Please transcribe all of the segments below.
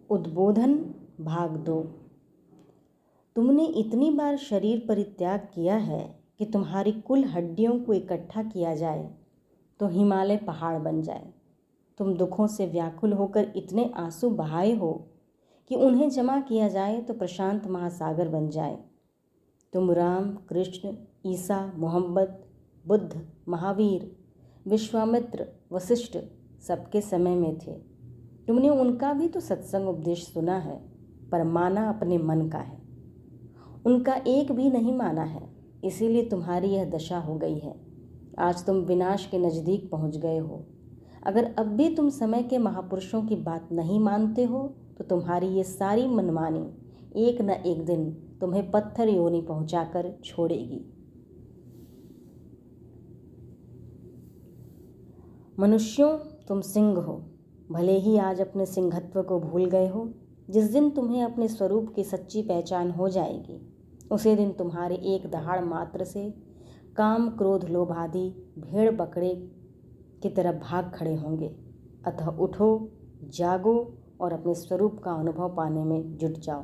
उद्बोधन भाग 2। तुमने इतनी बार शरीर परित्याग किया है कि तुम्हारी कुल हड्डियों को इकट्ठा किया जाए तो हिमालय पहाड़ बन जाए। तुम दुखों से व्याकुल होकर इतने आंसू बहाए हो कि उन्हें जमा किया जाए तो प्रशांत महासागर बन जाए। तुम राम, कृष्ण, ईसा, मोहम्मद, बुद्ध, महावीर, विश्वामित्र, वशिष्ठ सबके समय में थे। तुमने उनका भी तो सत्संग उपदेश सुना है, पर माना अपने मन का है। उनका एक भी नहीं माना है, इसीलिए तुम्हारी यह दशा हो गई है। आज तुम विनाश के नज़दीक पहुंच गए हो। अगर अब भी तुम समय के महापुरुषों की बात नहीं मानते हो तो तुम्हारी ये सारी मनमानी एक न एक दिन तुम्हें पत्थर योनि पहुंचाकर छोड़ेगी। मनुष्यों, तुम सिंह हो। भले ही आज अपने सिंहत्व को भूल गए हो। जिस दिन तुम्हें अपने स्वरूप की सच्ची पहचान हो जाएगी, उसी दिन तुम्हारे एक दहाड़ मात्र से काम, क्रोध, लोभ आदि भेड़ बकरे की तरह भाग खड़े होंगे। अतः उठो, जागो और अपने स्वरूप का अनुभव पाने में जुट जाओ।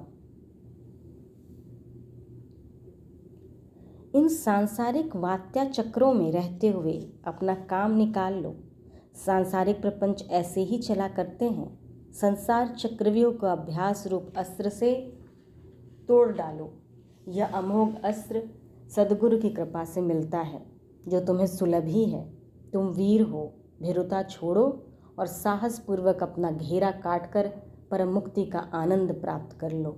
इन सांसारिक वात्या चक्रों में रहते हुए अपना काम निकाल लो। सांसारिक प्रपंच ऐसे ही चला करते हैं। संसार चक्रव्यूह को अभ्यास रूप अस्त्र से तोड़ डालो। यह अमोघ अस्त्र सद्गुरु की कृपा से मिलता है, जो तुम्हें सुलभ ही है। तुम वीर हो, भीरुता छोड़ो और साहस पूर्वक अपना घेरा काटकर परम मुक्ति का आनंद प्राप्त कर लो।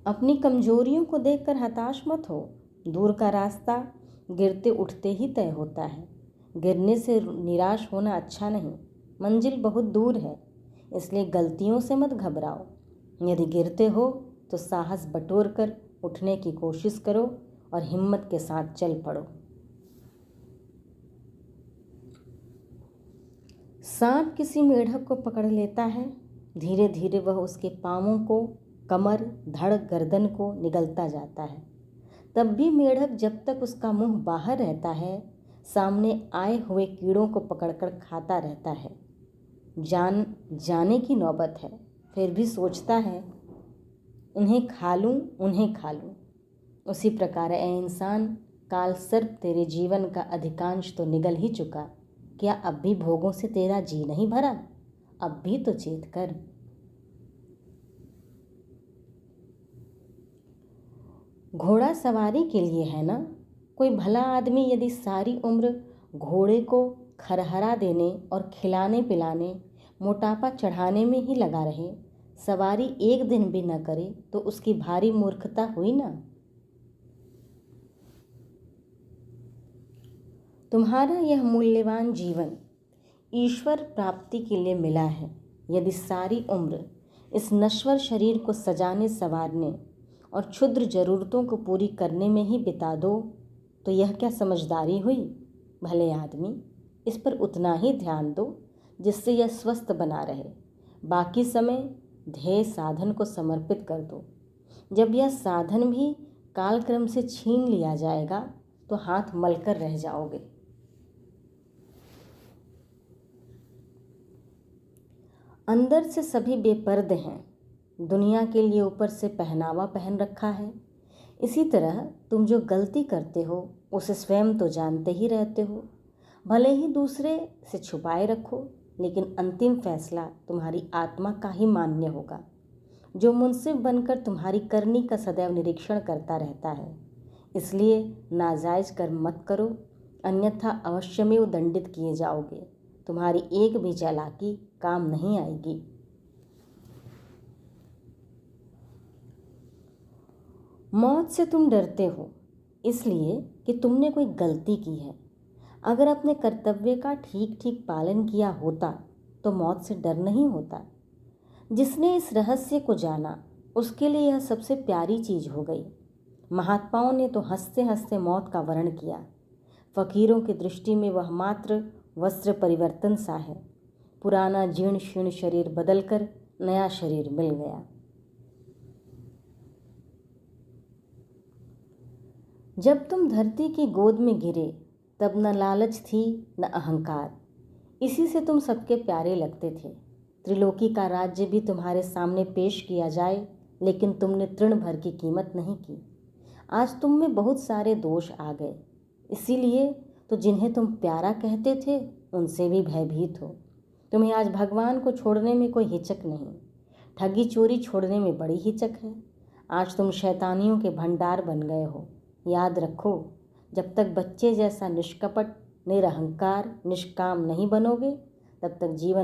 अपनी कमजोरियों को देखकर हताश मत हो। दूर का रास्ता गिरते उठते ही तय होता है। गिरने से निराश होना अच्छा नहीं। मंजिल बहुत दूर है, इसलिए गलतियों से मत घबराओ। यदि गिरते हो तो साहस बटोर कर उठने की कोशिश करो और हिम्मत के साथ चल पड़ो। सांप किसी मेढक को पकड़ लेता है। धीरे धीरे वह उसके पांवों को, कमर, धड़, गर्दन को निगलता जाता है। तब भी मेढक जब तक उसका मुंह बाहर रहता है, सामने आए हुए कीड़ों को पकड़कर खाता रहता है। जाने की नौबत है, फिर भी सोचता है उन्हें खा लूं। उसी प्रकार ऐ इंसान, काल सर्प तेरे जीवन का अधिकांश तो निगल ही चुका। क्या अब भी भोगों से तेरा जी नहीं भरा? अब भी तो चेत कर। घोड़ा सवारी के लिए है ना। कोई भला आदमी यदि सारी उम्र घोड़े को खरहरा देने और खिलाने पिलाने, मोटापा चढ़ाने में ही लगा रहे, सवारी एक दिन भी न करे, तो उसकी भारी मूर्खता हुई ना। तुम्हारा यह मूल्यवान जीवन ईश्वर प्राप्ति के लिए मिला है। यदि सारी उम्र इस नश्वर शरीर को सजाने संवारने और क्षुद्र जरूरतों को पूरी करने में ही बिता दो तो यह क्या समझदारी हुई? भले आदमी, इस पर उतना ही ध्यान दो जिससे यह स्वस्थ बना रहे। बाकी समय ध्येय साधन को समर्पित कर दो। जब यह साधन भी कालक्रम से छीन लिया जाएगा तो हाथ मलकर रह जाओगे। अंदर से सभी बेपर्द हैं। दुनिया के लिए ऊपर से पहनावा पहन रखा है। इसी तरह तुम जो गलती करते हो उसे स्वयं तो जानते ही रहते हो। भले ही दूसरे से छुपाए रखो, लेकिन अंतिम फैसला तुम्हारी आत्मा का ही मान्य होगा, जो मुंसिफ बनकर तुम्हारी करनी का सदैव निरीक्षण करता रहता है। इसलिए नाजायज़ कर्म मत करो, अन्यथा अवश्यमेव दंडित किए जाओगे। तुम्हारी एक भी चालाकी काम नहीं आएगी। मौत से तुम डरते हो इसलिए कि तुमने कोई गलती की है। अगर अपने कर्तव्य का ठीक ठीक पालन किया होता तो मौत से डर नहीं होता। जिसने इस रहस्य को जाना उसके लिए यह सबसे प्यारी चीज़ हो गई। महात्माओं ने तो हंसते हंसते मौत का वर्ण किया। फकीरों की दृष्टि में वह मात्र वस्त्र परिवर्तन सा है। पुराना जीर्ण शीर्ण शरीर बदलकर नया शरीर मिल गया। जब तुम धरती की गोद में गिरे तब न लालच थी न अहंकार, इसी से तुम सबके प्यारे लगते थे। त्रिलोकी का राज्य भी तुम्हारे सामने पेश किया जाए, लेकिन तुमने तृण भर की कीमत नहीं की। आज तुम में बहुत सारे दोष आ गए, इसीलिए तो जिन्हें तुम प्यारा कहते थे उनसे भी भयभीत हो। तुम्हें आज भगवान को छोड़ने में कोई हिचक नहीं, ठगी चोरी छोड़ने में बड़ी हिचक है। आज तुम शैतानियों के भंडार बन गए हो। याद रखो, जब तक बच्चे जैसा निष्कपट, निरहंकार, निष्काम नहीं बनोगे, तब तक जीवन